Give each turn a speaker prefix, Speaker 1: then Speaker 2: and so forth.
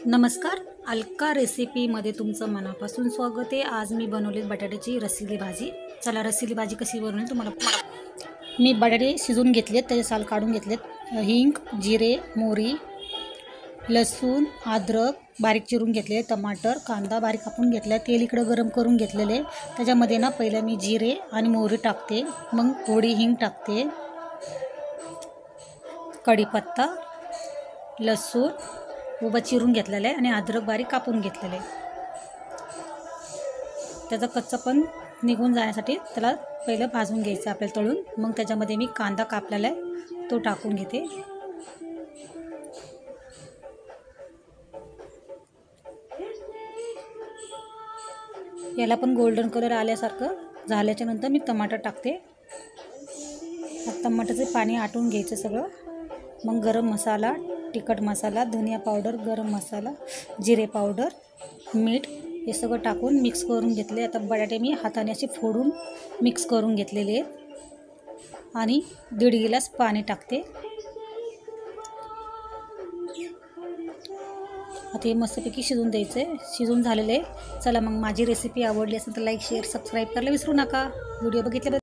Speaker 1: नमस्कार, अलका रेसिपीमध्ये तुमचं मनापासून स्वागत आहे। आज मी बनवली बटाट्याची रस्सिली भाजी। चला रस्सिली भाजी कशी बनवली तुम्हाला मी बटाटे शिजवून घेतलेत, त्याचे साल काढून घेतलेत। हिंग, जिरे, मोहरी, लसूण, अद्रक बारीक चिरून घेतले, टमाटर, कांदा बारीक कापून घेतला। तेल इकडे गरम करून घेतलेले, त्याच्यामध्ये ना पहिलं मी जिरे आणि मोहरी टाकते, मग थोडी हिंग टाकते, कढीपत्ता, लसूण उभा चिरून घेतलेला आहे आणि अद्रक बारीक कापून घेतलेले आहे। त्याचा कच्चा पण निघून जाण्यासाठी त्याला पहिलं भाजून घ्यायचं आपल्याला तळून। मग त्याच्यामध्ये मी कांदा कापलेला आहे तो टाकून घेते। याला पण गोल्डन कलर आल्यासारखं झाल्याच्या नंतर मी टमाटर टाकते। टमाट्याचे पाणी आटून घ्यायचं सगळं। मग गरम मसाला, तिखट मसाला, धनिया पावडर, गरम मसाला, जिरे पावडर, मीठ हे सगळं टाकून मिक्स करून घेतले। आता बटाटे मी हाताने असे फोडून मिक्स करून घेतलेले आहेत आणि 1.5 गिलास पाणी टाकते। आता हे मस्तपैकी शिजून द्यायचं आहे। शिजून झालेले आहे। चला मग माझी रेसिपी आवडली असेल तर लाईक, शेअर, सबस्क्राईब करायला विसरू नका। व्हिडिओ बघितल्याबद्दल